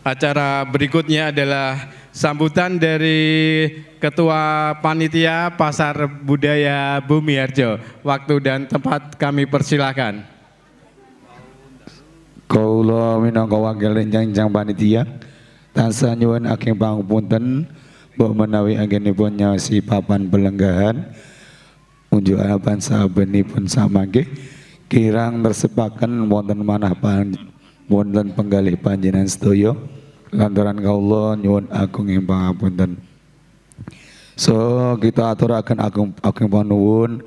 acara berikutnya adalah sambutan dari Ketua Panitia Pasar Budaya Bumiharjo. Waktu dan tempat kami persilakan. Kaula minangka wakil enjang panitia tansah nyuwun ageng pangapunten mbok menawi anggenipun nyaosi papan pelenggahan unjuk harapan sabenipun samangke kirang tersepaken wonten manah wonten penggalih panjenengan sedaya lantaran kaula nyuwun agung ing pangapunten. So kita aturaken ageng panuwun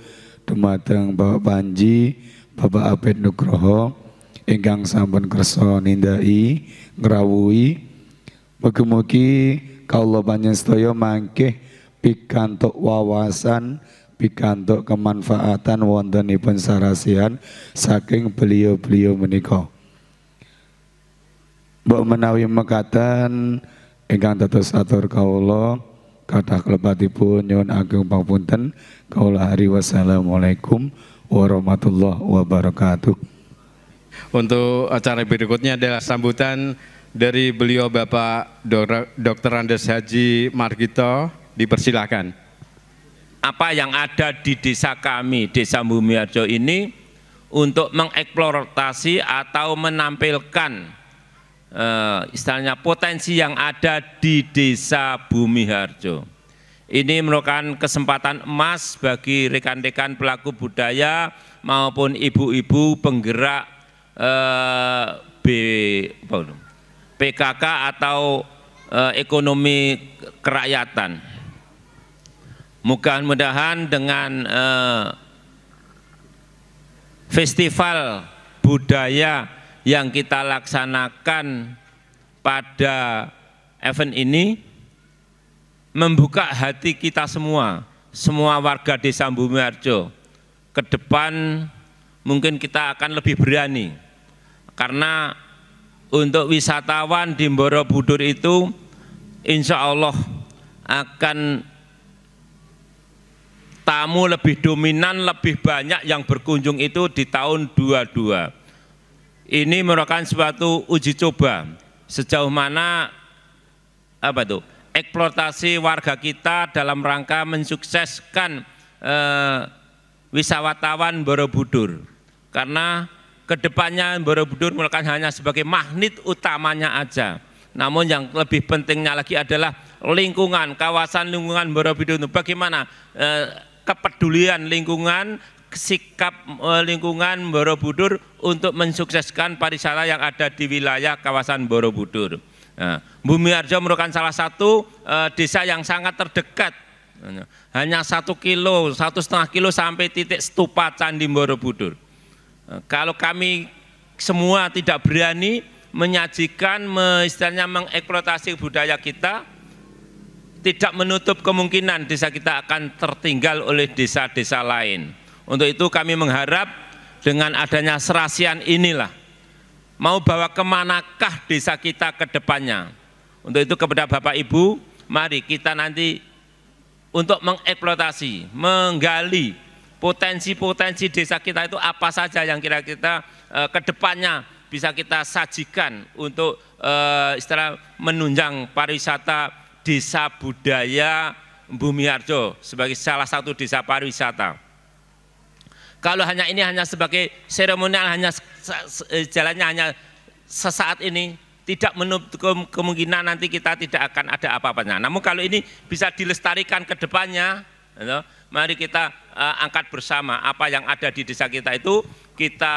dumateng Bapak Panji, Bapak Abed Nugroho ingkang sampun kersa nindai ngrawuhi mugi-mugi kaula panjenengan sedaya mangke pikantuk wawasan pikantuk kemanfaatan wontenipun sarasihan saking beliau-beliau menika. Mbok menawi mekaten ingkang dados atur kaula kathah klebatipun nyuwun ageng pangapunten kaula hari wassalamualaikum warahmatullahi wabarakatuh. Untuk acara berikutnya adalah sambutan dari beliau Bapak Dr. Andes Haji Margito, dipersilakan. Apa yang ada di desa kami, Desa Bumiharjo ini untuk mengeksploitasi atau menampilkan istilahnya potensi yang ada di Desa Bumiharjo. Ini merupakan kesempatan emas bagi rekan-rekan pelaku budaya maupun ibu-ibu penggerak PKK atau ekonomi kerakyatan. Mudah-mudahan dengan festival budaya yang kita laksanakan pada event ini membuka hati kita semua warga Desa Bumiharjo. Ke depan mungkin kita akan lebih berani, karena untuk wisatawan di Borobudur itu insya Allah akan tamu lebih dominan, lebih banyak yang berkunjung itu di tahun 22. Ini merupakan suatu uji coba sejauh mana eksploitasi warga kita dalam rangka mensukseskan wisatawan Borobudur. Karena kedepannya Borobudur bukan hanya sebagai magnet utamanya aja, namun yang lebih pentingnya lagi adalah lingkungan, kawasan lingkungan Borobudur. Bagaimana kepedulian lingkungan, sikap lingkungan Borobudur untuk mensukseskan pariwisata yang ada di wilayah kawasan Borobudur. Nah, Bumiharjo merupakan salah satu desa yang sangat terdekat, hanya 1 kilo, 1,5 kilo sampai titik stupa Candi Borobudur. Kalau kami semua tidak berani menyajikan, istilahnya mengeksploitasi budaya kita, tidak menutup kemungkinan desa kita akan tertinggal oleh desa-desa lain. Untuk itu kami mengharap dengan adanya serasian inilah, mau bawa kemanakah desa kita ke depannya. Untuk itu kepada Bapak Ibu, mari kita nanti untuk mengeksploitasi, menggali potensi-potensi desa kita itu apa saja yang kira-kira ke depannya bisa kita sajikan untuk istilah menunjang pariwisata Desa Budaya Bumiharjo sebagai salah satu desa pariwisata. Kalau hanya ini hanya sebagai seremonial, hanya jalannya hanya sesaat ini, tidak menutup kemungkinan nanti kita tidak akan ada apa-apanya. Namun kalau ini bisa dilestarikan ke depannya, mari kita angkat bersama apa yang ada di desa kita itu, kita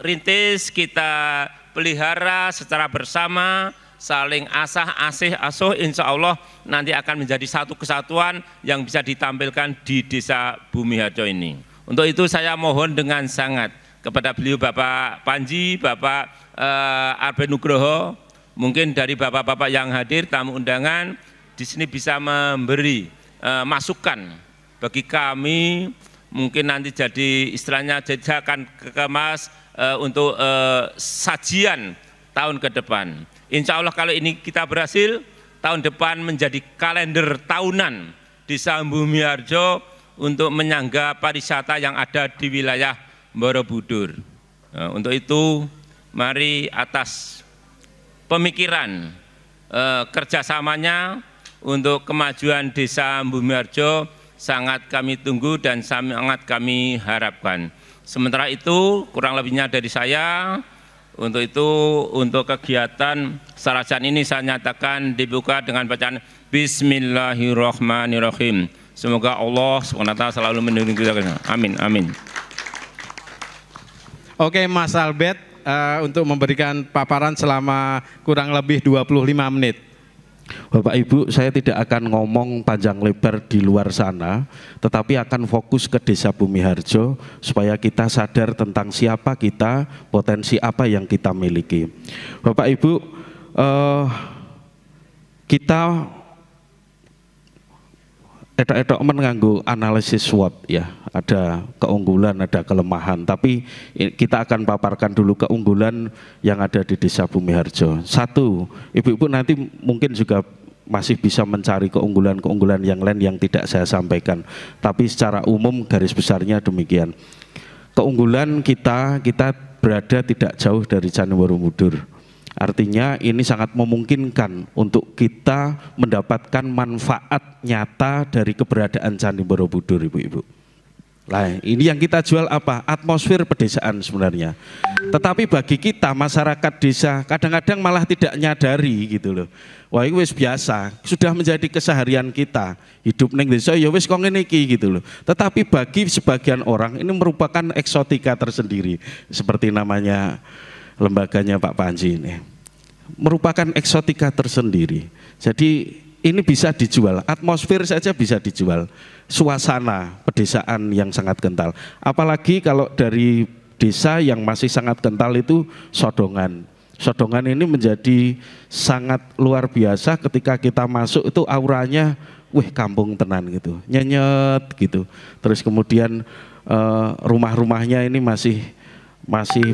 rintis, kita pelihara secara bersama, saling asuh, insya Allah nanti akan menjadi satu kesatuan yang bisa ditampilkan di Desa Bumiharjo ini. Untuk itu saya mohon dengan sangat kepada beliau Bapak Panji, Bapak Abed Nugroho, mungkin dari bapak-bapak yang hadir, tamu undangan, di sini bisa memberi masukan bagi kami, mungkin nanti jadi istilahnya jadi akan kemas untuk sajian tahun ke depan. Insya Allah kalau ini kita berhasil, tahun depan menjadi kalender tahunan Desa Bumiharjo untuk menyangga pariwisata yang ada di wilayah Borobudur. Nah, untuk itu mari atas pemikiran kerjasamanya untuk kemajuan Desa Bumiharjo sangat kami tunggu dan sangat kami harapkan. Sementara itu kurang lebihnya dari saya. Untuk itu, untuk kegiatan Sarajan ini saya nyatakan dibuka dengan bacaan Bismillahirrahmanirrahim. Semoga Allah SWT selalu melindungi kita. Amin, amin. Oke Mas Albert, untuk memberikan paparan selama kurang lebih 25 menit. Bapak Ibu, saya tidak akan ngomong panjang lebar di luar sana, tetapi akan fokus ke Desa Bumiharjo supaya kita sadar tentang siapa kita, potensi apa yang kita miliki. Bapak Ibu, kita edok-edok menganggo analisis SWOT ya, ada keunggulan, ada kelemahan, tapi kita akan paparkan dulu keunggulan yang ada di Desa Bumiharjo. Satu, ibu-ibu nanti mungkin juga masih bisa mencari keunggulan-keunggulan yang lain yang tidak saya sampaikan, tapi secara umum garis besarnya demikian. Keunggulan kita berada tidak jauh dari Candi Borobudur. Artinya ini sangat memungkinkan untuk kita mendapatkan manfaat nyata dari keberadaan Candi Borobudur, ibu-ibu. Nah, ini yang kita jual apa? Atmosfer pedesaan sebenarnya. Tetapi bagi kita masyarakat desa kadang-kadang malah tidak nyadari gitu loh. Wah, itu wis biasa, sudah menjadi keseharian kita. Hidup ning desa ya wis kok ngene iki gitu loh. Tetapi bagi sebagian orang ini merupakan eksotika tersendiri. Seperti namanya lembaganya Pak Panji ini, merupakan eksotika tersendiri. Jadi ini bisa dijual, atmosfer saja bisa dijual, suasana pedesaan yang sangat kental. Apalagi kalau dari desa yang masih sangat kental itu Sodongan. Sodongan ini menjadi sangat luar biasa ketika kita masuk itu auranya, wih kampung tenan gitu, nyenyet gitu. Terus kemudian rumah-rumahnya ini masih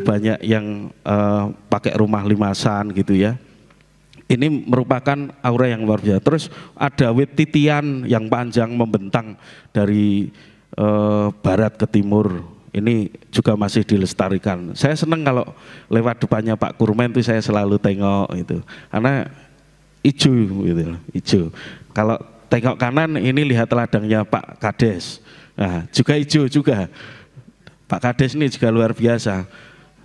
banyak yang pakai rumah limasan gitu ya. Ini merupakan aura yang luar biasa. Terus ada wit titian yang panjang membentang dari barat ke timur. Ini juga masih dilestarikan. Saya senang kalau lewat depannya Pak Kurmen itu saya selalu tengok itu, karena hijau gitu, hijau. Kalau tengok kanan ini lihat ladangnya Pak Kades. Nah, juga hijau juga. Pak Kades ini juga luar biasa,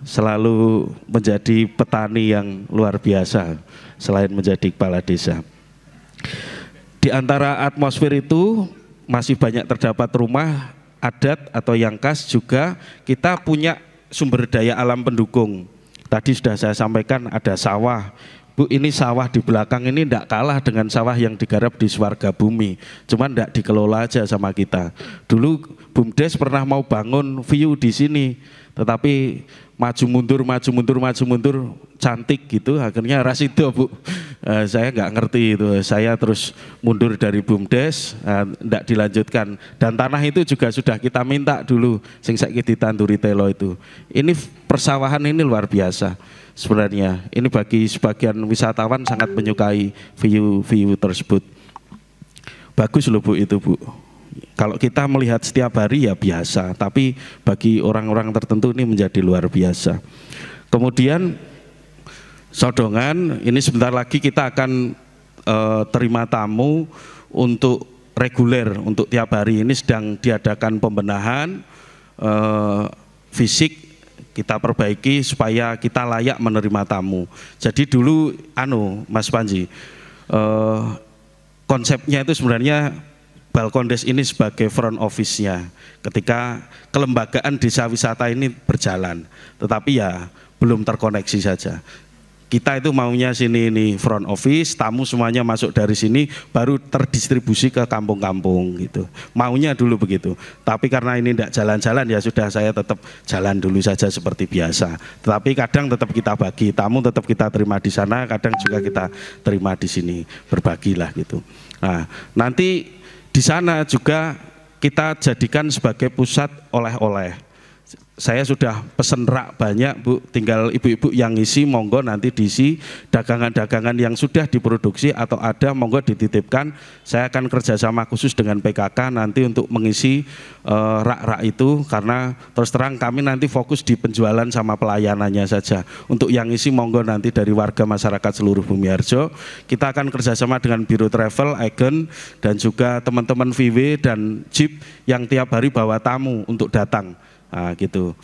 selalu menjadi petani yang luar biasa selain menjadi kepala desa. Di antara atmosfer itu masih banyak terdapat rumah adat atau yang khas, juga kita punya sumber daya alam pendukung. Tadi sudah saya sampaikan ada sawah. Bu, ini sawah di belakang ini tidak kalah dengan sawah yang digarap di Swarga Bumi, cuman tidak dikelola aja sama kita. Dulu BUMDes pernah mau bangun view di sini, tetapi maju mundur, cantik gitu, akhirnya ras itu Bu. Saya nggak ngerti itu, saya terus mundur dari BUMDes, tidak dilanjutkan. Dan tanah itu juga sudah kita minta dulu, sing saiki ditanduri telo itu. Ini persawahan ini luar biasa. Sebenarnya ini bagi sebagian wisatawan sangat menyukai view tersebut. Bagus loh Bu itu Bu. Kalau kita melihat setiap hari ya biasa, tapi bagi orang-orang tertentu ini menjadi luar biasa. Kemudian Sodongan, ini sebentar lagi kita akan terima tamu untuk reguler, untuk tiap hari. Ini sedang diadakan pembenahan fisik, kita perbaiki supaya kita layak menerima tamu. Jadi dulu Mas Panji, konsepnya itu sebenarnya Balkondes ini sebagai front office-nya ketika kelembagaan desa wisata ini berjalan, tetapi ya belum terkoneksi saja. Kita itu maunya sini ini front office, tamu semuanya masuk dari sini, baru terdistribusi ke kampung-kampung gitu. Maunya dulu begitu. Tapi karena ini tidak jalan-jalan ya sudah, saya tetap jalan dulu saja seperti biasa. Tetapi kadang tetap kita bagi, tamu tetap kita terima di sana, kadang juga kita terima di sini, berbagilah gitu. Nah, nanti di sana juga kita jadikan sebagai pusat oleh-oleh. Saya sudah pesen rak banyak Bu, tinggal ibu-ibu yang isi monggo nanti diisi dagangan-dagangan yang sudah diproduksi atau ada monggo dititipkan. Saya akan kerjasama khusus dengan PKK nanti untuk mengisi rak-rak itu, karena terus terang kami nanti fokus di penjualan sama pelayanannya saja. Untuk yang isi monggo nanti dari warga masyarakat seluruh Bumiharjo. Kita akan kerjasama dengan Biro Travel, Agen, dan juga teman-teman VW dan Jeep yang tiap hari bawa tamu untuk datang. Nah, gitu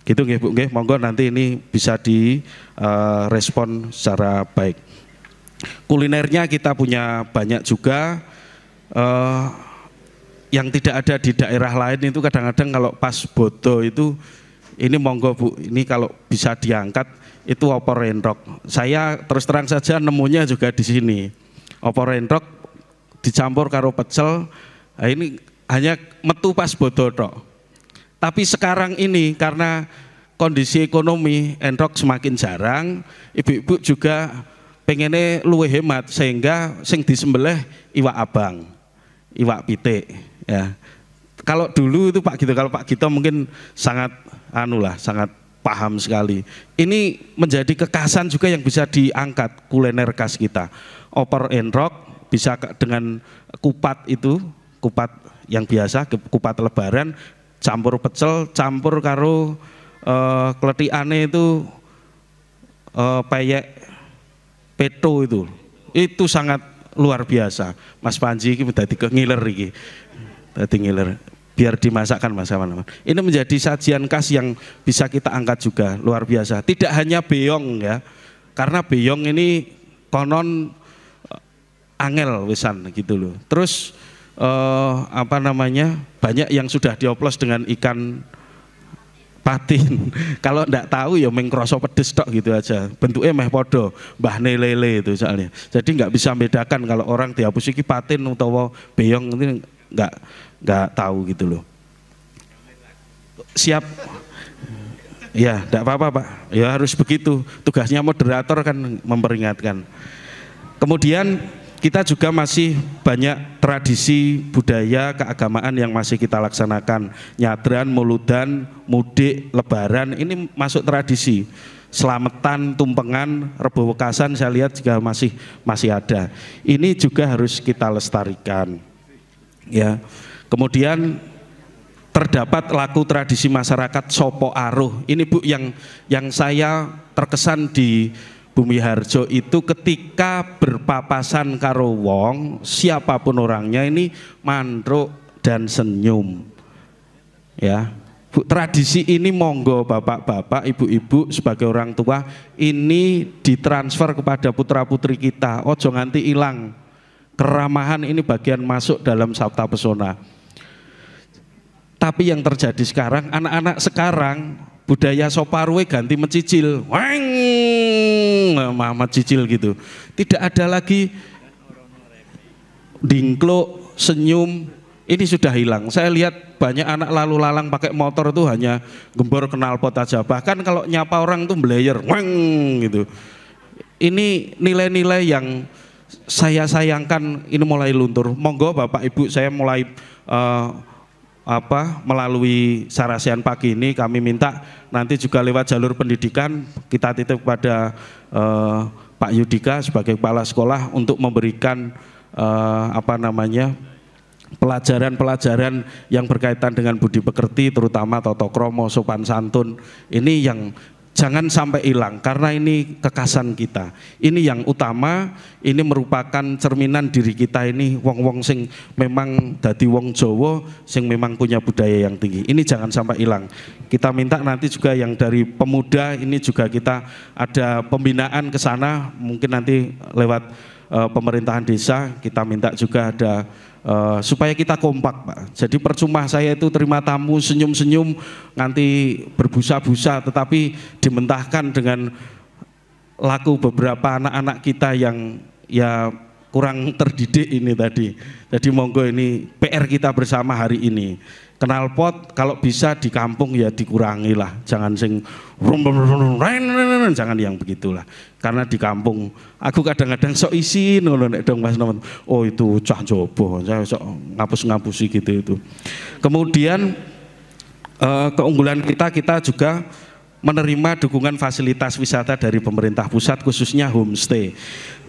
nggih Bu nggih, monggo nanti ini bisa direspon secara baik. Kulinernya kita punya banyak juga, yang tidak ada di daerah lain itu kadang-kadang kalau pas bodo itu, ini monggo Bu, ini kalau bisa diangkat itu opor rendok. Saya terus terang saja nemunya juga di sini. Opor rendok dicampur karo pecel, nah ini hanya metu pas bodo tok. Tapi sekarang ini karena kondisi ekonomi endrok semakin jarang, ibu-ibu juga pengennya luwih hemat sehingga sing disembelih iwak abang, iwak pitik ya. Kalau dulu itu Pak Gito, kalau Pak Gito mungkin sangat sangat paham sekali. Ini menjadi kekhasan juga yang bisa diangkat kuliner khas kita. Opor endrok bisa dengan kupat itu, kupat yang biasa, kupat lebaran, campur pecel, campur karo kletikane itu peyek peto itu sangat luar biasa. Mas Panji ini dadi ngiler iki, dadi ngiler. Biar dimasakkan Mas Aman. Ini menjadi sajian khas yang bisa kita angkat juga, luar biasa. Tidak hanya beong ya, karena beong ini konon angel wisan gitu loh. Terus banyak yang sudah dioplos dengan ikan patin. Kalau enggak tahu ya mengkroso pedes tok gitu aja. Bentuknya meh podo, mbahne lele itu soalnya. Jadi enggak bisa membedakan kalau orang dihapus iki patin atau beong, ini enggak tahu gitu loh. Siap. Ya, enggak apa-apa Pak. Ya harus begitu. Tugasnya moderator kan memperingatkan. Kemudian kita juga masih banyak tradisi budaya keagamaan yang masih kita laksanakan. Nyadran, muludan, mudik, lebaran, ini masuk tradisi. Selamatan, tumpengan, rebo wekasan saya lihat juga masih ada. Ini juga harus kita lestarikan. Ya. Kemudian terdapat laku tradisi masyarakat Sopo Aruh. Ini Bu yang saya terkesan di Bumiharjo itu ketika berpapasan karo wong, siapapun orangnya ini mandruk dan senyum. Ya. Bu, tradisi ini monggo bapak-bapak, ibu-ibu sebagai orang tua ini ditransfer kepada putra-putri kita. Ojo nganti hilang. Keramahan ini bagian masuk dalam Sabta Pesona. Tapi yang terjadi sekarang, anak-anak sekarang budaya soparwe ganti mencicil. Weng, mama cicil gitu. Tidak ada lagi dingkluk, senyum. Ini sudah hilang. Saya lihat banyak anak lalu lalang pakai motor itu hanya gembor knalpot aja. Bahkan kalau nyapa orang tuh belayer, weng gitu. Ini nilai-nilai yang saya sayangkan ini mulai luntur. Monggo Bapak Ibu, saya mulai melalui Sarasian pagi ini kami minta nanti juga lewat jalur pendidikan kita titip kepada Pak Yudika sebagai kepala sekolah untuk memberikan pelajaran-pelajaran yang berkaitan dengan budi pekerti, terutama tata krama, sopan santun. Ini yang jangan sampai hilang karena ini kekhasan kita. Ini yang utama, ini merupakan cerminan diri kita ini wong-wong sing memang dadi wong Jawa sing memang punya budaya yang tinggi. Ini jangan sampai hilang. Kita minta nanti juga yang dari pemuda ini juga kita ada pembinaan ke sana, mungkin nanti lewat pemerintahan desa kita minta juga ada supaya kita kompak Pak. Jadi percuma saya itu terima tamu senyum-senyum nanti berbusa-busa tetapi dimentahkan dengan laku beberapa anak-anak kita yang ya kurang terdidik ini tadi. Jadi monggo ini PR kita bersama hari ini. Knalpot kalau bisa di kampung ya dikurangi lah, jangan sing jangan yang begitulah. Karena di kampung aku kadang-kadang sok isi ngono nek dong Mas Nomen. Oh itu cah jobo, saya sok ngapus-ngapusi gitu itu. Kemudian keunggulan kita juga menerima dukungan fasilitas wisata dari pemerintah pusat, khususnya homestay.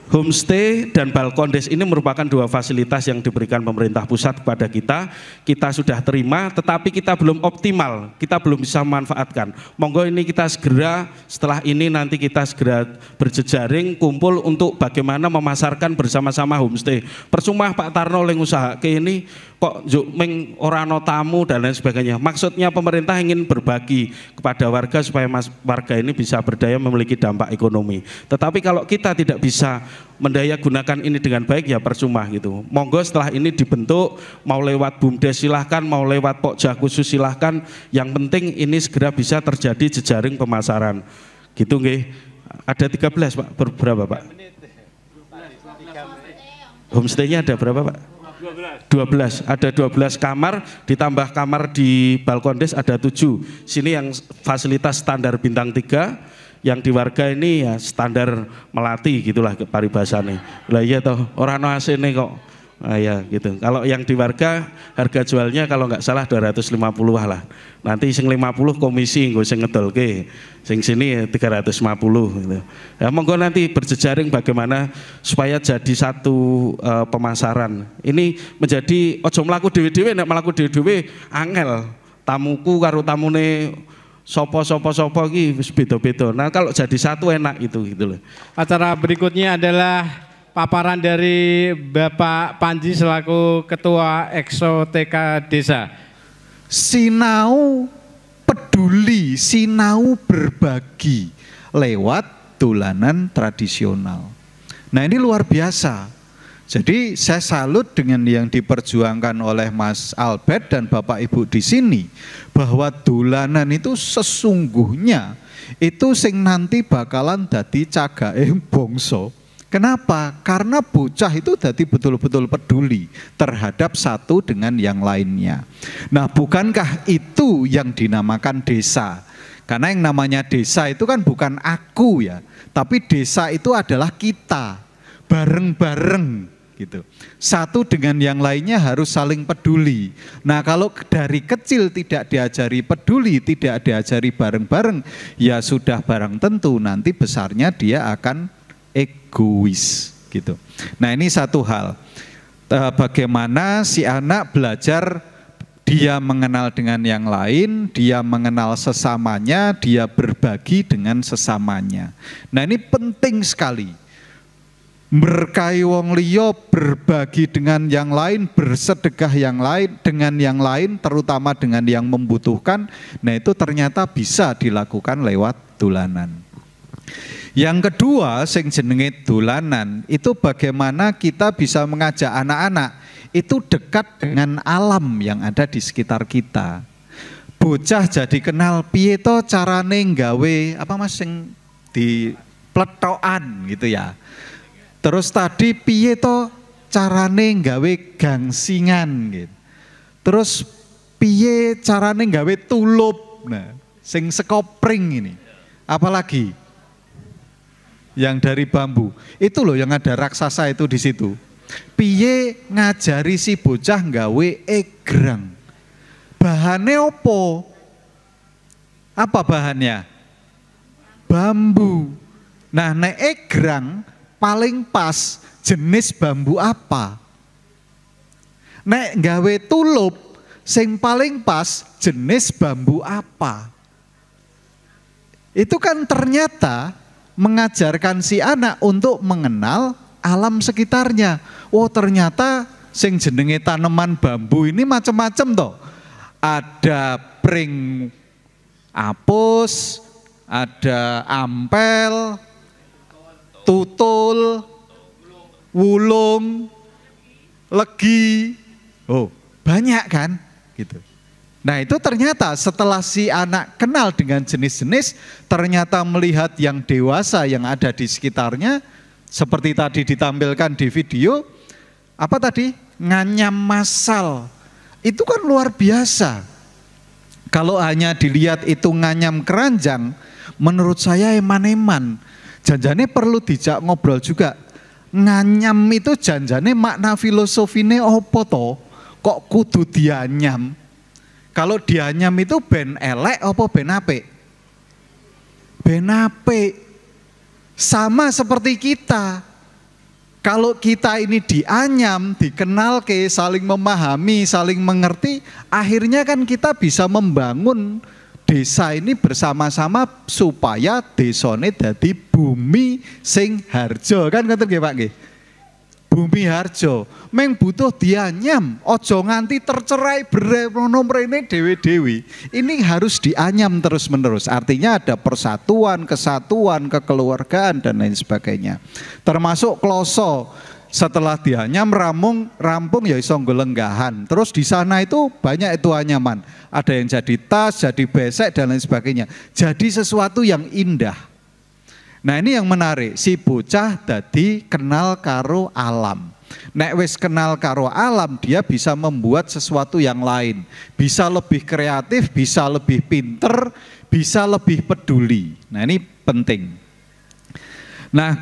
Homestay dan balkondes ini merupakan dua fasilitas yang diberikan pemerintah pusat kepada kita. Kita sudah terima, tetapi kita belum optimal, kita belum bisa memanfaatkan. Monggo ini kita segera, setelah ini nanti kita segera berjejaring, kumpul untuk bagaimana memasarkan bersama-sama homestay. Percuma Pak Tarno leng usaha ke ini kok meng orano tamu dan lain sebagainya. Maksudnya pemerintah ingin berbagi kepada warga supaya warga ini bisa berdaya, memiliki dampak ekonomi. Tetapi kalau kita tidak bisa mendaya gunakan ini dengan baik, ya percuma gitu. Monggo setelah ini dibentuk, mau lewat BUMDes silahkan, mau lewat Pokja khusus silahkan. Yang penting ini segera bisa terjadi jejaring pemasaran. Gitu nggih. Ada 13 Pak, berapa Pak? Homestay-nya ada berapa Pak? 12, ada 12 kamar, ditambah kamar di balkondes ada 7. Sini yang fasilitas standar bintang 3, yang di warga ini ya standar melati gitulah paribasannya. Lah iya toh, orang no AC-ne kok. Ah ya gitu. Kalau yang di warga harga jualnya kalau nggak salah 250 lah. Nanti sing 50 komisi nggo sing ngedolke. Sing sini 350 gitu. Ya monggo nanti berjejaring bagaimana supaya jadi satu pemasaran. Ini menjadi ojo mlaku dhewe-dhewe, nek mlaku dhewe-dhewe angel. Tamuku karo tamune sopo iki wis beda-beda. Nah kalau jadi satu enak itu gitu loh. Acara berikutnya adalah paparan dari Bapak Panji selaku Ketua Exo TK Desa. Sinau peduli, sinau berbagi lewat dolanan tradisional. Nah ini luar biasa. Jadi saya salut dengan yang diperjuangkan oleh Mas Albert dan Bapak Ibu di sini, bahwa dolanan itu sesungguhnya itu sing nanti bakalan dadi cagake bangsa. Kenapa? Karena bocah itu dadi betul-betul peduli terhadap satu dengan yang lainnya. Nah, bukankah itu yang dinamakan desa? Karena yang namanya desa itu kan bukan aku ya, tapi desa itu adalah kita, bareng-bareng gitu. Satu dengan yang lainnya harus saling peduli. Nah, kalau dari kecil tidak diajari peduli, tidak diajari bareng-bareng, ya sudah barang tentu nanti besarnya dia akan egois gitu. Nah ini satu hal, bagaimana si anak belajar, dia mengenal dengan yang lain, dia mengenal sesamanya, dia berbagi dengan sesamanya. Nah ini penting sekali. Berkahi wong liya, berbagi dengan yang lain, bersedekah yang lain dengan yang lain, terutama dengan yang membutuhkan. Nah itu ternyata bisa dilakukan lewat dolanan. Yang kedua, sing jenenge dolanan, itu bagaimana kita bisa mengajak anak-anak itu dekat dengan alam yang ada di sekitar kita. Bocah jadi kenal piye to carane nggawe apa Mas sing di pletokan gitu ya. Terus tadi piye to carane nggawe gangsingan gitu. Terus piye carane nggawe tulup. Nah, sing sekopring ini. Apalagi yang dari bambu, itu loh yang ada raksasa itu di situ. Piye ngajari si bocah nggawe egrang. Bahannya opo? Apa bahannya? Bambu. Nah, nek egrang paling pas jenis bambu apa? Nek nggawe tulup sing paling pas jenis bambu apa? Itu kan ternyata mengajarkan si anak untuk mengenal alam sekitarnya. Oh ternyata sing jenenge tanaman bambu ini macam-macam toh. Ada pring apus, ada ampel, tutul, wulung, legi. Oh, banyak kan? Gitu. Nah itu ternyata setelah si anak kenal dengan jenis-jenis, ternyata melihat yang dewasa yang ada di sekitarnya, seperti tadi ditampilkan di video, apa tadi? Nganyam massal. Itu kan luar biasa. Kalau hanya dilihat itu nganyam keranjang, menurut saya eman-eman. Janjane perlu dijak ngobrol juga. Nganyam itu janjane makna filosofine opo to? Kok kudu dianyam? Kalau dianyam itu ben elek apa ben apik? Ben apik. Sama seperti kita. Kalau kita ini dianyam, dikenal ke, saling memahami, saling mengerti, akhirnya kan kita bisa membangun desa ini bersama-sama supaya desane dadi bumi sing harjo, kan ngoten nggih Pak nggih. Bumi harjo, meng butuh dianyam, ojo nganti tercerai berono mrene dewe-dewe. Ini harus dianyam terus-menerus. Artinya ada persatuan, kesatuan, kekeluargaan dan lain sebagainya. Termasuk kloso. Setelah dianyam rampung ya iso gelenggahan. Terus di sana itu banyak itu anyaman. Ada yang jadi tas, jadi besek dan lain sebagainya. Jadi sesuatu yang indah. Nah ini yang menarik, si bocah dadi kenal karo alam. Nek wis kenal karo alam, dia bisa membuat sesuatu yang lain. Bisa lebih kreatif, bisa lebih pinter, bisa lebih peduli. Nah ini penting. Nah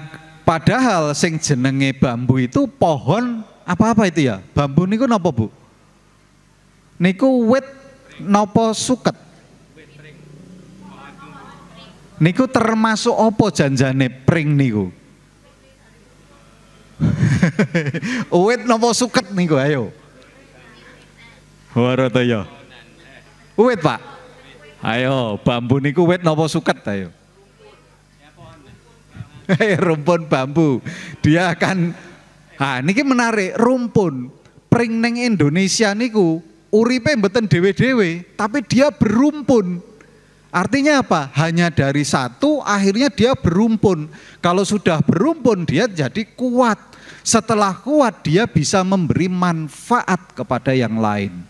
padahal sing jenenge bambu itu pohon apa-apa itu ya? Bambu niku napa Bu? Niku wit napa suket? Niku termasuk apa janjane pring niku? Uwit napa suket niku ayo. Ora ta ya. Uwit Pak. Ayo, bambu niku uwit napa suket ayo. Rumpun bambu. Dia akan niki menarik, rumpun. Pring neng Indonesia niku uripe mboten dhewe-dhewe, tapi dia berumpun. Artinya apa? Hanya dari satu akhirnya dia berumpun. Kalau sudah berumpun dia jadi kuat. Setelah kuat dia bisa memberi manfaat kepada yang lain.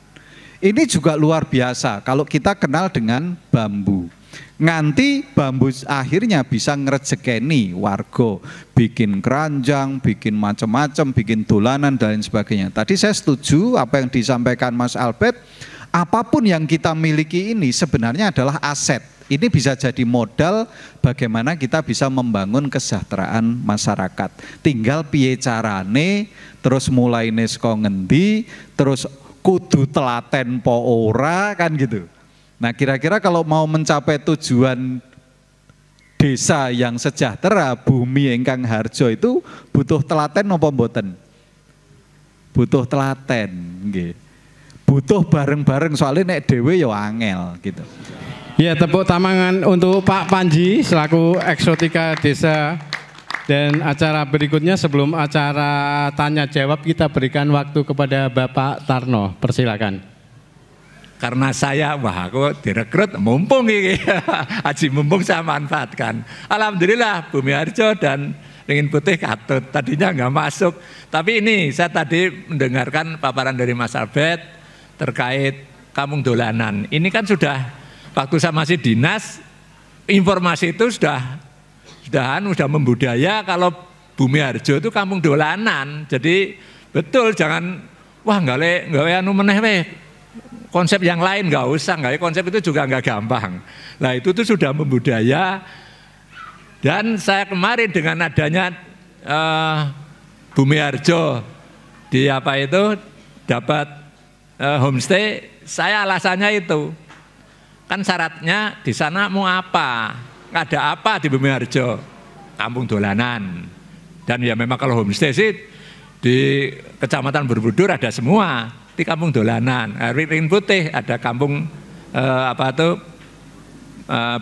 Ini juga luar biasa kalau kita kenal dengan bambu. Nganti bambu akhirnya bisa ngerejekeni warga, bikin keranjang, bikin macam-macam, bikin dolanan dan lain sebagainya. Tadi saya setuju apa yang disampaikan Mas Albert. Apapun yang kita miliki ini sebenarnya adalah aset. Ini bisa jadi modal bagaimana kita bisa membangun kesejahteraan masyarakat. Tinggal piye carane, terus mulai saka ngendi, terus kudu telaten po ora kan gitu. Nah kira-kira kalau mau mencapai tujuan desa yang sejahtera, bumi ingkang harjo itu butuh telaten apa mboten? Butuh telaten nggih. Butuh bareng-bareng soalnya nek dewe ya angel gitu. Ya tepuk tangan untuk Pak Panji selaku eksotika desa. Dan acara berikutnya sebelum acara tanya jawab kita berikan waktu kepada Bapak Tarno. Persilakan. Karena saya, aku direkrut mumpung ini, Haji mumpung saya manfaatkan. Alhamdulillah Bumi Harjo dan Ringin Putih katut, tadinya nggak masuk. Tapi ini saya tadi mendengarkan paparan dari Mas Albert terkait kampung dolanan. Ini kan sudah waktu saya masih dinas, informasi itu sudah membudaya kalau Bumi Harjo itu kampung dolanan. Jadi betul jangan nggak anu meneh weh. Konsep yang lain nggak usah, konsep itu juga nggak gampang. Nah itu tuh sudah membudaya. Dan saya kemarin dengan adanya Bumi Harjo di apa itu dapat homestay, saya alasannya itu kan syaratnya di sana mau apa, nggak ada apa di Bumi Harjo, kampung dolanan. Dan ya memang kalau homestay sih di Kecamatan Borobudur ada semua, di kampung dolanan. Ringin Putih ada kampung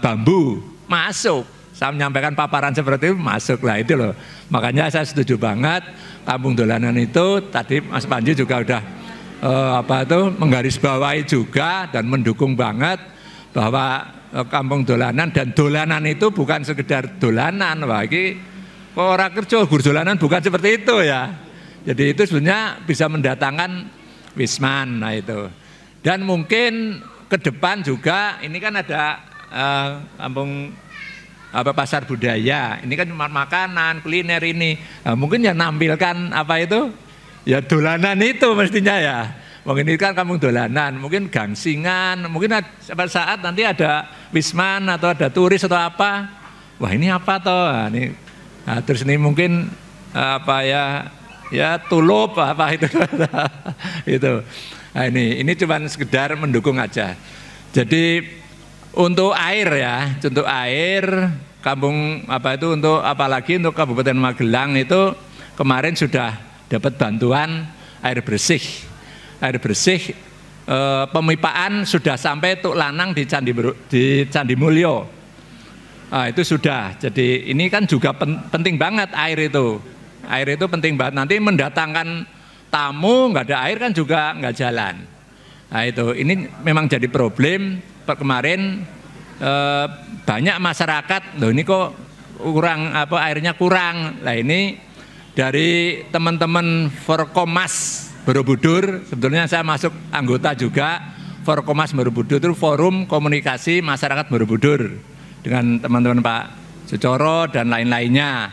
bambu masuk. Saya menyampaikan paparan seperti itu masuk lah itu loh. Makanya saya setuju banget kampung dolanan itu tadi Mas Panji juga udah menggarisbawahi juga dan mendukung banget bahwa kampung dolanan dan dolanan itu bukan sekedar dolanan. Wah ini orang kerja dolanan bukan seperti itu ya. Jadi itu sebenarnya bisa mendatangkan wisman, nah itu. Dan mungkin ke depan juga ini kan ada kampung pasar budaya. Ini kan cuma makanan, kuliner ini. Nah, mungkin yang nampilkan apa itu? Ya dolanan itu mestinya ya. Mungkin ini kan kampung dolanan, mungkin gangsingan, mungkin pada saat nanti ada wisman atau ada turis atau apa. Wah ini apa toh? Nah, terus ini mungkin ya tulup apa itu. Itu. Nah, ini cuma sekedar mendukung aja. Jadi untuk air ya, untuk air kampung apa itu untuk apalagi untuk Kabupaten Magelang itu kemarin sudah dapat bantuan air bersih. Air bersih pemipaan sudah sampai Tuk Lanang di Candi Mulyo. Nah, itu sudah. Jadi ini kan juga penting banget air itu. Air itu penting banget. Nanti mendatangkan tamu nggak ada air kan juga nggak jalan. Nah itu ini memang jadi problem. Kemarin banyak masyarakat, loh ini kok kurang apa airnya kurang. Nah ini dari teman-teman Forkomas Borobudur, sebetulnya saya masuk anggota juga Forkomas Borobudur itu forum komunikasi masyarakat Borobudur dengan teman-teman Pak Sucoro dan lain-lainnya.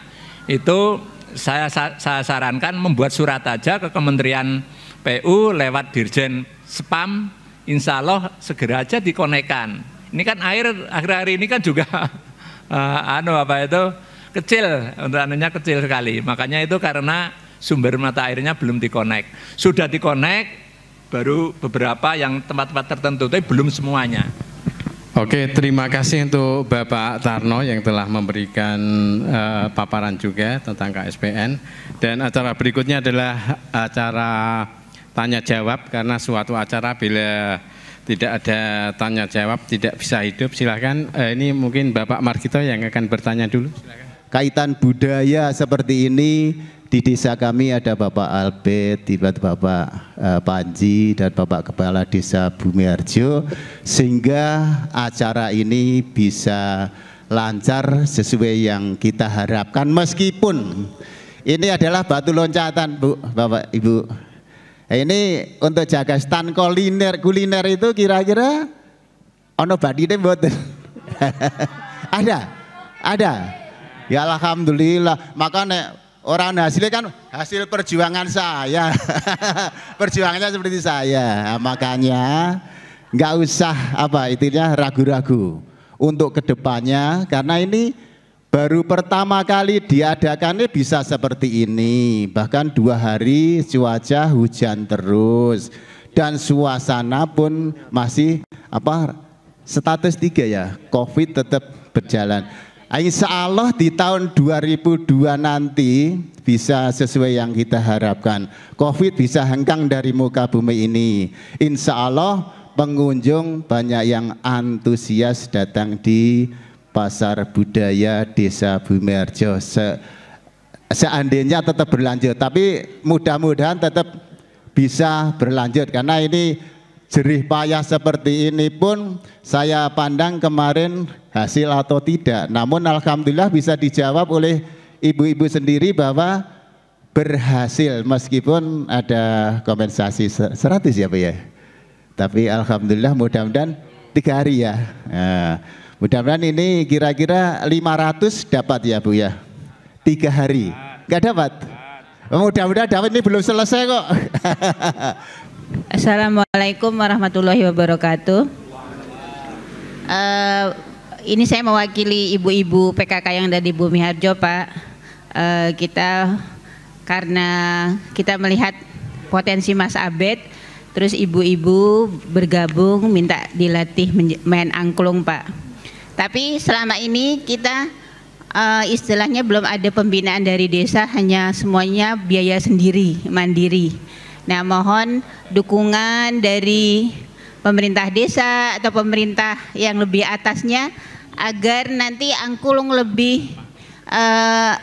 Itu saya sarankan membuat surat aja ke Kementerian PU lewat Dirjen Spam, insya Allah segera aja dikonekkan. Ini kan air akhir-akhir ini kan juga kecil, untuk anunya kecil sekali. Makanya itu karena sumber mata airnya belum dikonek. Sudah dikonek baru beberapa yang tempat-tempat tertentu, tapi belum semuanya. Oke, terima kasih untuk Bapak Tarno yang telah memberikan paparan juga tentang KSPN. Dan acara berikutnya adalah acara tanya jawab, karena suatu acara bila tidak ada tanya jawab tidak bisa hidup. Silakan, ini mungkin Bapak Margito yang akan bertanya dulu. Silakan. Kaitan budaya seperti ini di desa kami ada Bapak Albert, Bapak Panji dan Bapak Kepala Desa Bumiharjo, sehingga acara ini bisa lancar sesuai yang kita harapkan, meskipun ini adalah batu loncatan Bu, Bapak Ibu. Ini untuk jaga stand kuliner itu kira-kira ono badine mboten? Ada. Ya alhamdulillah, makanya orang hasilnya kan hasil perjuangan saya. Perjuangannya seperti saya. Nah, makanya nggak usah ragu-ragu untuk kedepannya, karena ini baru pertama kali diadakannya bisa seperti ini. Bahkan 2 hari cuaca hujan terus dan suasana pun masih status 3 ya, COVID tetap berjalan. Insya Allah di tahun 2002 nanti bisa sesuai yang kita harapkan. COVID bisa hengkang dari muka bumi ini. Insya Allah pengunjung banyak yang antusias datang di Pasar Budaya Desa Bumiharjo. Seandainya tetap berlanjut, tapi mudah-mudahan tetap bisa berlanjut, karena ini jerih payah seperti ini pun saya pandang kemarin hasil atau tidak. Namun alhamdulillah bisa dijawab oleh ibu-ibu sendiri bahwa berhasil, meskipun ada kompensasi 100 ya Pak ya. Tapi alhamdulillah mudah-mudahan 3 hari ya. Nah, mudah-mudahan ini kira-kira 500 dapat ya Bu ya. 3 hari. Enggak dapat? Mudah-mudahan dapat, ini belum selesai kok. Assalamualaikum warahmatullahi wabarakatuh. Ini saya mewakili ibu-ibu PKK yang ada di Bumiharjo Pak. Karena kita melihat potensi Mas Abed, terus ibu-ibu bergabung minta dilatih main angklung Pak. Tapi selama ini kita istilahnya belum ada pembinaan dari desa, hanya semuanya biaya sendiri, mandiri. Nah, mohon dukungan dari pemerintah desa atau pemerintah yang lebih atasnya agar nanti angklung lebih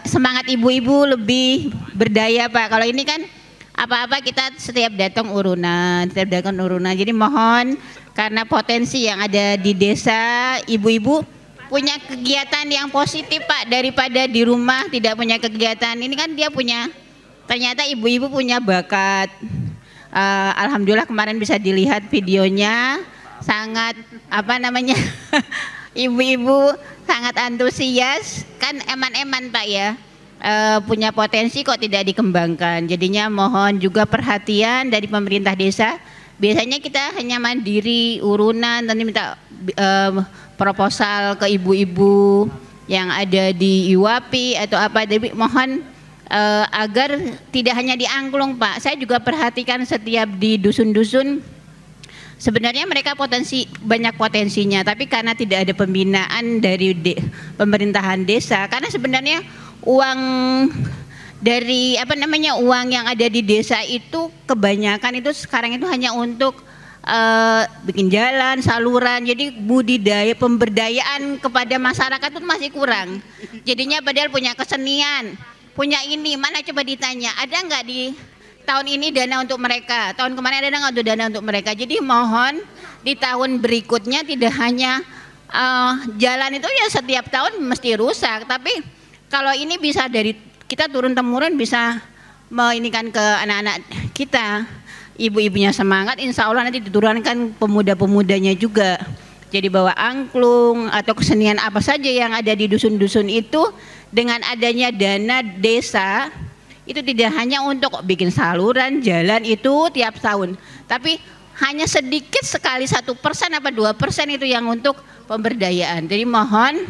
semangat, ibu-ibu lebih berdaya Pak. Kalau ini kan apa-apa kita setiap datang urunan. Jadi mohon, karena potensi yang ada di desa, ibu-ibu punya kegiatan yang positif Pak, daripada di rumah tidak punya kegiatan. Ini kan dia punya, ternyata ibu-ibu punya bakat. Alhamdulillah kemarin bisa dilihat videonya, sangat ibu-ibu sangat antusias, kan eman-eman Pak ya, punya potensi kok tidak dikembangkan. Jadinya mohon juga perhatian dari pemerintah desa. Biasanya kita hanya mandiri urunan, nanti minta proposal ke ibu-ibu yang ada di IWAPI atau apa. Tapi mohon agar tidak hanya di angklung Pak. Saya juga perhatikan setiap di dusun-dusun, sebenarnya mereka banyak potensinya, tapi karena tidak ada pembinaan dari pemerintahan desa, karena sebenarnya uang dari uang yang ada di desa itu kebanyakan itu sekarang itu hanya untuk bikin jalan, saluran, jadi budidaya pemberdayaan kepada masyarakat itu masih kurang. Jadinya padahal punya kesenian, punya ini, mana coba ditanya, ada nggak di tahun ini dana untuk mereka, tahun kemarin ada nggak untuk dana untuk mereka. Jadi mohon di tahun berikutnya tidak hanya jalan itu ya setiap tahun mesti rusak, tapi kalau ini bisa dari kita turun temurun bisa menginikan ke anak-anak kita, ibu-ibunya semangat, insya Allah nanti diturunkan pemuda-pemudanya juga. Jadi bawa angklung atau kesenian apa saja yang ada di dusun-dusun itu, dengan adanya dana desa itu tidak hanya untuk bikin saluran, jalan itu tiap tahun, tapi hanya sedikit sekali 1% apa 2% itu yang untuk pemberdayaan. Jadi mohon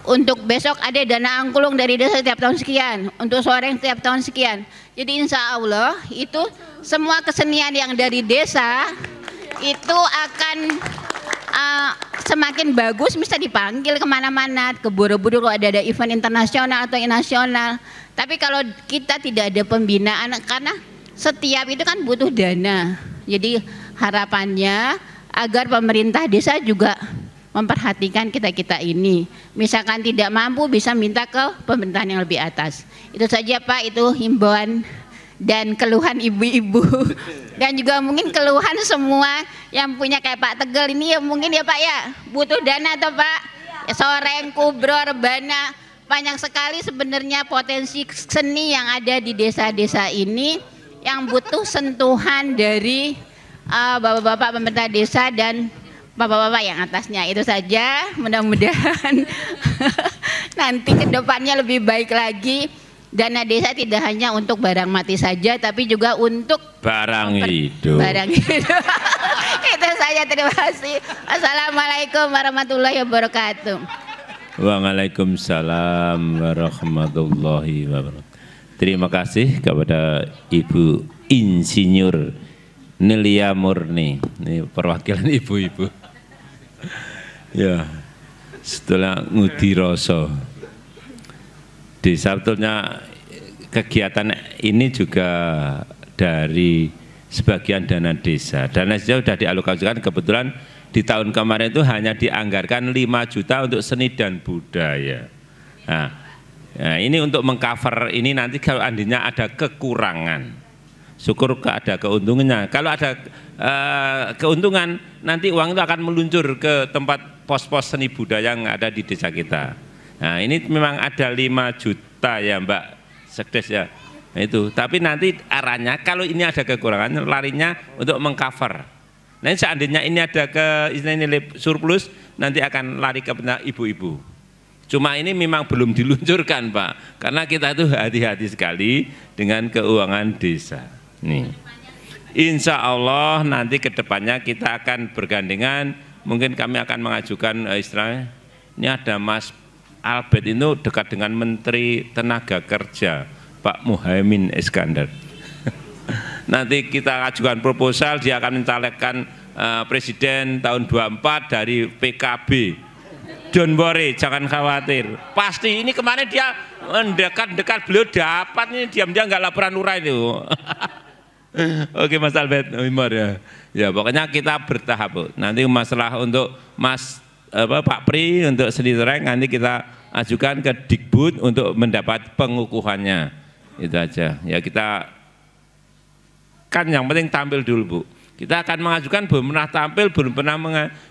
untuk besok ada dana angklung dari desa setiap tahun sekian, untuk soreng setiap tahun sekian. Jadi insya Allah itu semua kesenian yang dari desa itu akan semakin bagus, bisa dipanggil kemana-mana, ke Borobudur kalau ada event internasional atau nasional. Tapi kalau kita tidak ada pembinaan, karena setiap itu kan butuh dana. Jadi harapannya agar pemerintah desa juga memperhatikan kita-kita ini. Misalkan tidak mampu bisa minta ke pemerintahan yang lebih atas. Itu saja Pak, itu himbauan dan keluhan ibu-ibu. Dan juga mungkin keluhan semua yang punya kayak Pak Tegel ini ya mungkin ya Pak ya, butuh dana atau Pak? Ya, soreng, kubro, rebana, banyak sekali sebenarnya potensi seni yang ada di desa-desa ini yang butuh sentuhan dari bapak-bapak pemerintah desa dan bapak-bapak yang atasnya. Itu saja, mudah-mudahan nanti kedepannya lebih baik lagi. Dana desa tidak hanya untuk barang mati saja, tapi juga untuk barang hidup. Barang hidup. Itu saja, terima kasih. Assalamualaikum warahmatullahi wabarakatuh. Waalaikumsalam warahmatullahi wabarakatuh. Terima kasih kepada Ibu Insinyur Nelia Murni. Ini perwakilan ibu-ibu. Ya, setelah ngudi rasa. Sebetulnya kegiatan ini juga dari sebagian dana desa. Dana desa sudah dialokasikan, kebetulan di tahun kemarin itu hanya dianggarkan 5 juta untuk seni dan budaya. Nah, ini untuk mengcover ini, nanti kalau andinya ada kekurangan, syukur ada keuntungannya. Kalau ada keuntungan, nanti uang itu akan meluncur ke tempat pos-pos seni budaya yang ada di desa kita. Nah ini memang ada 5 juta ya Mbak Sekdes ya, nah, itu. Tapi nanti arahnya kalau ini ada kekurangan, larinya untuk mengcover. Nah seandainya ini ada nilai surplus, nanti akan lari ke ibu-ibu. Cuma ini memang belum diluncurkan Pak, karena kita itu hati-hati sekali dengan keuangan desa. Nih, insya Allah nanti kedepannya kita akan bergandengan. Mungkin kami akan mengajukan istilahnya, ini ada Mas Albert itu dekat dengan Menteri Tenaga Kerja Pak Muhaimin Iskandar. Nanti kita ajukan proposal, dia akan mencalekkan presiden tahun 24 dari PKB. Don't worry, jangan khawatir. Pasti ini kemarin dia mendekat-dekat, beliau dapat ini, diam-diam nggak laporan lurah itu. Oke Mas Albert, Umar ya. Ya pokoknya kita bertahap Bu. Nanti masalah untuk Pak Pri untuk seni soreng nanti kita ajukan ke Dikbud untuk mendapat pengukuhannya. Itu aja. Ya kita kan yang penting tampil dulu Bu. Kita akan mengajukan belum pernah tampil, belum pernah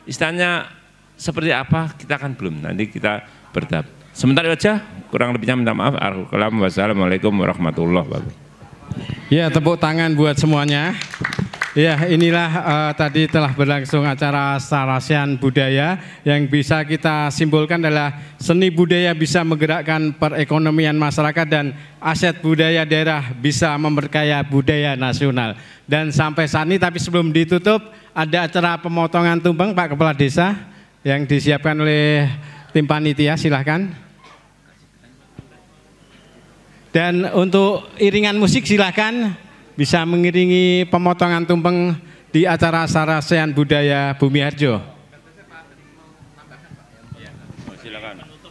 istilahnya seperti apa, kita kan belum. Nanti kita bertahap. Sebentar aja, kurang lebihnya minta maaf. Wassalamualaikum warahmatullahi wabarakatuh. Ya, tepuk tangan buat semuanya. Ya, inilah tadi telah berlangsung acara Sarasian Budaya. Yang bisa kita simpulkan adalah seni budaya bisa menggerakkan perekonomian masyarakat dan aset budaya daerah bisa memperkaya budaya nasional. Dan sampai saat ini, tapi sebelum ditutup, ada acara pemotongan tumpeng Pak Kepala Desa yang disiapkan oleh tim panitia, silahkan. Dan untuk iringan musik silahkan bisa mengiringi pemotongan tumpeng di acara Sarasehan Budaya Bumi Harjo.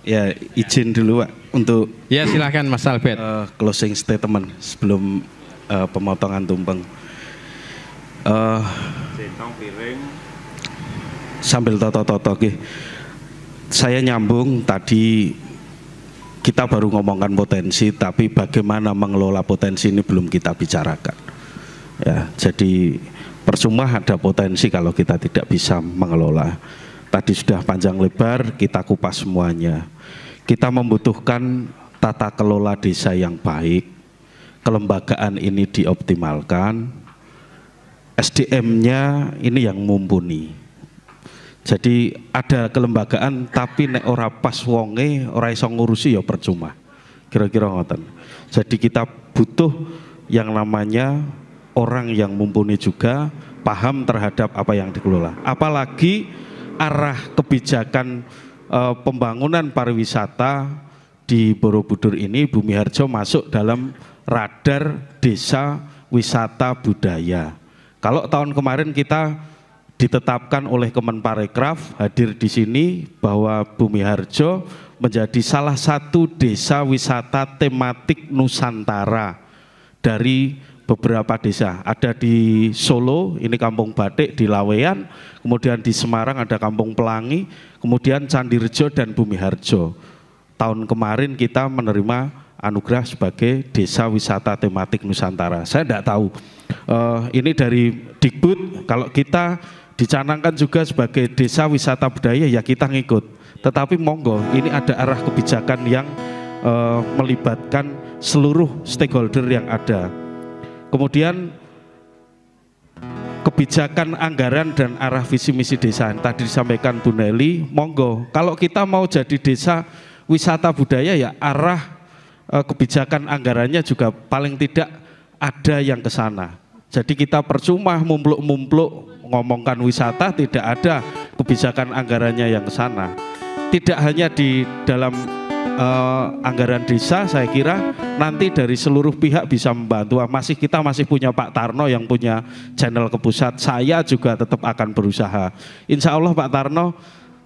Ya, izin dulu Pak untuk ya silahkan Mas Albert. Closing statement sebelum pemotongan tumpeng. Sambil toto-toto, saya nyambung tadi kita baru ngomongkan potensi, tapi bagaimana mengelola potensi ini belum kita bicarakan. Ya, jadi percuma ada potensi kalau kita tidak bisa mengelola. Tadi sudah panjang lebar kita kupas semuanya. Kita membutuhkan tata kelola desa yang baik, kelembagaan ini dioptimalkan, SDM-nya ini yang mumpuni. Jadi ada kelembagaan tapi nek ora pas wonge, ora iso ngurusi ya percuma. Kira-kira ngoten. Jadi kita butuh yang namanya orang yang mumpuni juga, paham terhadap apa yang dikelola. Apalagi arah kebijakan pembangunan pariwisata di Borobudur ini, Bumi Harjo masuk dalam radar desa wisata budaya. Kalau tahun kemarin kita ditetapkan oleh Kemenparekraf hadir di sini bahwa Bumi Harjo menjadi salah satu desa wisata tematik Nusantara dari beberapa desa. Ada di Solo, ini Kampung Batik, di Laweyan, kemudian di Semarang ada Kampung Pelangi, kemudian Candirejo dan Bumi Harjo. Tahun kemarin kita menerima anugerah sebagai desa wisata tematik Nusantara. Saya tidak tahu, ini dari Dikbud, kalau kita dicanangkan juga sebagai desa wisata budaya ya kita ngikut. Tetapi monggo, ini ada arah kebijakan yang melibatkan seluruh stakeholder yang ada. Kemudian kebijakan anggaran dan arah visi misi desa yang tadi disampaikan Bu Nelly, monggo kalau kita mau jadi desa wisata budaya ya arah kebijakan anggarannya juga paling tidak ada yang ke sana. Jadi kita percuma mumpluk-mumpluk ngomongkan wisata tidak ada kebijakan anggarannya yang ke sana. Tidak hanya di dalam anggaran desa, saya kira nanti dari seluruh pihak bisa membantu. Kita masih punya Pak Tarno yang punya channel ke pusat. Saya juga tetap akan berusaha. Insya Allah Pak Tarno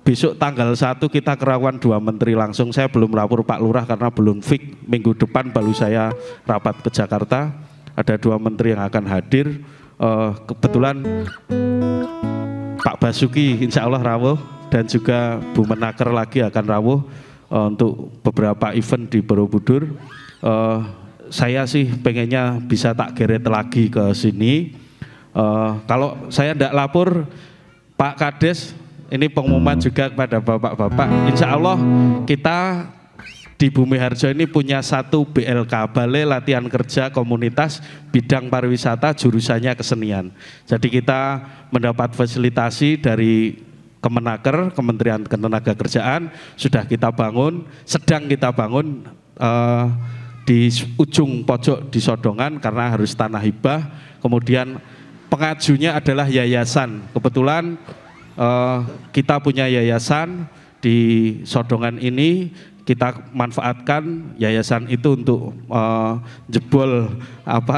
besok tanggal 1 kita kerawan 2 menteri langsung. Saya belum lapor Pak Lurah karena belum fix. Minggu depan baru saya rapat ke Jakarta. Ada 2 menteri yang akan hadir. Kebetulan Pak Basuki insya Allah rawuh dan juga Bu Menaker lagi akan rawuh untuk beberapa event di Borobudur. Saya sih pengennya bisa tak geret lagi ke sini. Kalau saya tidak lapor Pak Kades, ini pengumuman juga kepada bapak-bapak, insya Allah kita di Bumi Harjo ini punya satu BLK, Balai Latihan Kerja Komunitas Bidang Pariwisata, jurusannya kesenian. Jadi kita mendapat fasilitasi dari Kemenaker, Kementerian Ketenagakerjaan, sudah kita bangun, sedang kita bangun di ujung pojok di Sodongan karena harus tanah hibah. Kemudian pengajunya adalah yayasan. Kebetulan kita punya yayasan di Sodongan ini, kita manfaatkan yayasan itu untuk jebol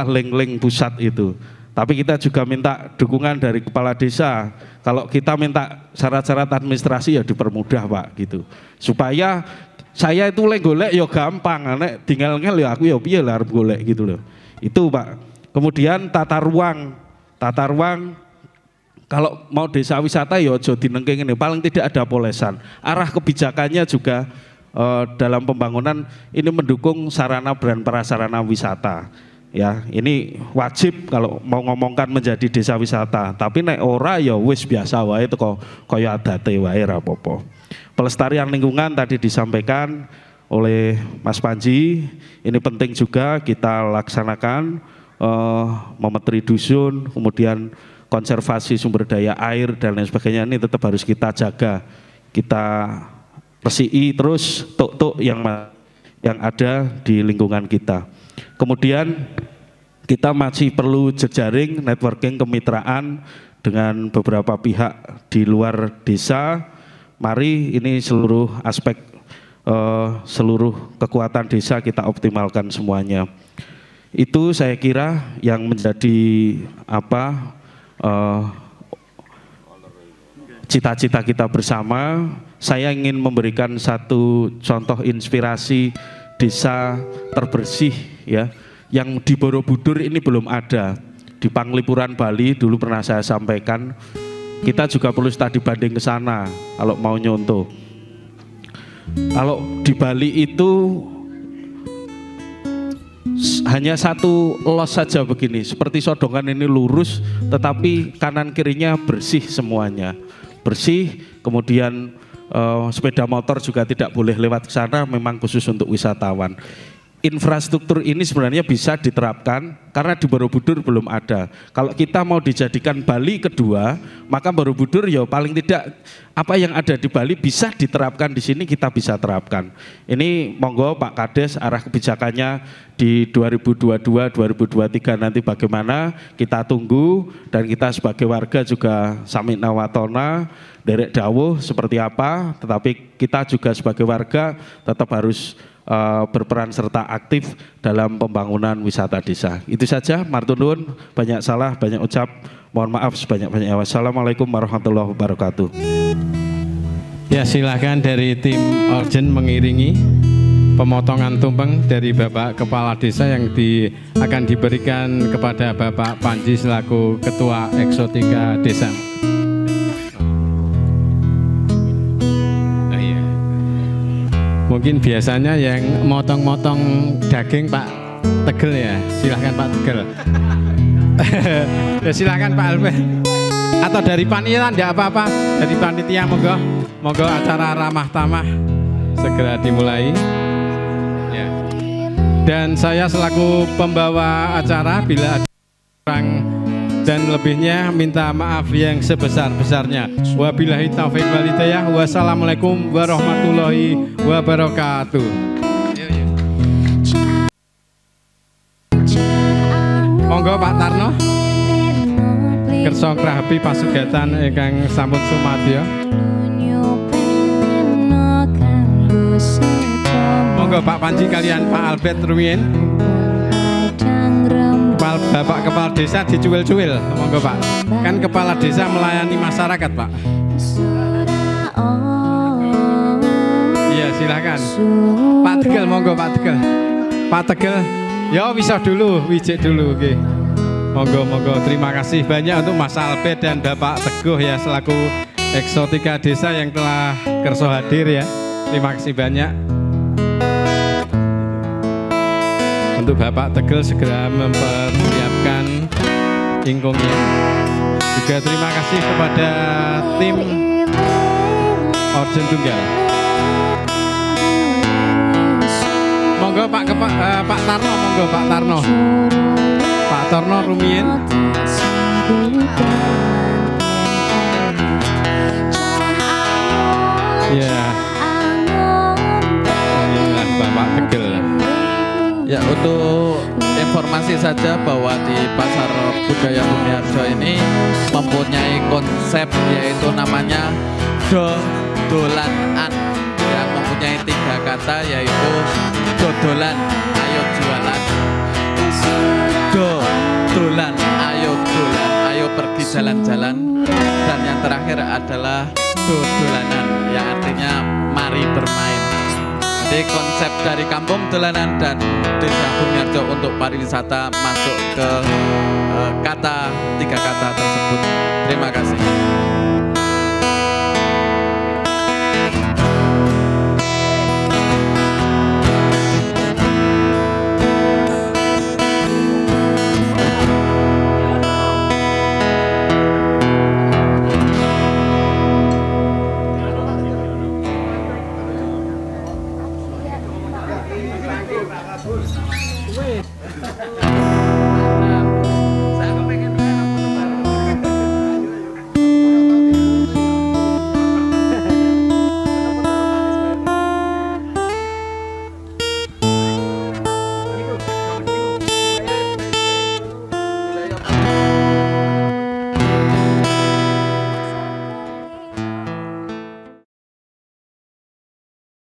link-link pusat itu. Tapi kita juga minta dukungan dari kepala desa. Kalau kita minta syarat-syarat administrasi ya dipermudah Pak gitu. Supaya saya itu golek ya gampang, nek tinggal ngel ya aku ya piye lah arep golek gitu loh. Itu Pak. Kemudian tata ruang kalau mau desa wisata ya aja dinengking ini, paling tidak ada polesan. Arah kebijakannya juga dalam pembangunan ini mendukung sarana dan prasarana wisata. Ya, ini wajib kalau mau ngomongkan menjadi desa wisata. Tapi nek ora ya wis biasa wae itu kaya adate wae ra apa-apa. Pelestarian lingkungan tadi disampaikan oleh Mas Panji, ini penting juga kita laksanakan, memetri dusun, kemudian konservasi sumber daya air dan lain sebagainya ini tetap harus kita jaga. Kita resiki terus tuk-tuk yang ada di lingkungan kita. Kemudian kita masih perlu jejaring, networking, kemitraan dengan beberapa pihak di luar desa. Mari ini seluruh aspek seluruh kekuatan desa kita optimalkan semuanya. Itu saya kira yang menjadi cita-cita kita bersama. Saya ingin memberikan satu contoh inspirasi desa terbersih ya, yang di Borobudur ini belum ada. Di Panglipuran Bali dulu pernah saya sampaikan, kita juga perlu studi banding ke sana kalau mau nyontoh. Kalau di Bali itu hanya satu los saja begini, seperti Sodongan ini lurus, tetapi kanan kirinya bersih semuanya. Bersih, kemudian sepeda motor juga tidak boleh lewat ke sana, memang khusus untuk wisatawan. Infrastruktur ini sebenarnya bisa diterapkan karena di Borobudur belum ada. Kalau kita mau dijadikan Bali kedua, maka Borobudur ya paling tidak apa yang ada di Bali bisa diterapkan di sini, kita bisa terapkan. Ini monggo Pak Kades arah kebijakannya di 2022-2023 nanti bagaimana, kita tunggu, dan kita sebagai warga juga samina watona derek dawuh seperti apa, tetapi kita juga sebagai warga tetap harus berperan serta aktif dalam pembangunan wisata desa. Itu saja, matur nuwun, banyak salah, banyak ucap, mohon maaf sebanyak-banyaknya. Wassalamualaikum warahmatullahi wabarakatuh. Ya, silahkan dari tim Orjen mengiringi pemotongan tumpeng dari Bapak Kepala Desa yang akan diberikan kepada Bapak Panji selaku Ketua Eksotika Desa. Mungkin biasanya yang motong-motong daging Pak Tegel ya, silahkan Pak Tegel. Ya, silahkan Pak Alfred. Atau dari panitia tidak apa-apa, dari panitia monggo acara ramah tamah segera dimulai. Ya. Dan saya selaku pembawa acara, bila ada kurang dan lebihnya minta maaf yang sebesar-besarnya. Wabillahi taufiq wal hidayah. Wassalamualaikum warahmatullahi wabarakatuh. Monggo Pak Tarno. Kersa krahapi pasugatan ingkang sampun sumadya. Monggo Pak Panji kalian Pak Albert rumiyin. Bapak Kepala Desa dicuil-cuil, monggo Pak. Kan Kepala Desa melayani masyarakat Pak. Iya silahkan. Pak Tegel, monggo Pak Tegel. Pak Tegel, ya bisa dulu, wijik dulu, oke. Monggo, terima kasih banyak untuk Mas Albert dan Bapak Teguh ya selaku Eksotika Desa yang telah kerso hadir ya. Terima kasih banyak. Untuk Bapak Tegel segera mempersiapkan ingkungnya. Juga terima kasih kepada tim Orjen Tunggal. Monggo Pak Tarno, monggo Pak Tarno. Pak Tarno rumiyin. Ya. Inilah Bapak Tegel. Ya, untuk informasi saja bahwa di Pasar Budaya Bumiharjo ini mempunyai konsep yaitu namanya dolanan yang mempunyai 3 kata yaitu dodolan, ayo jualan, dolan, ayo pergi jalan-jalan, dan yang terakhir adalah dolanan yang artinya mari bermain. Jadi konsep dari Kampung Dolanan dan Desa Bumiharjo untuk pariwisata masuk ke 3 kata tersebut. Terima kasih. Wait.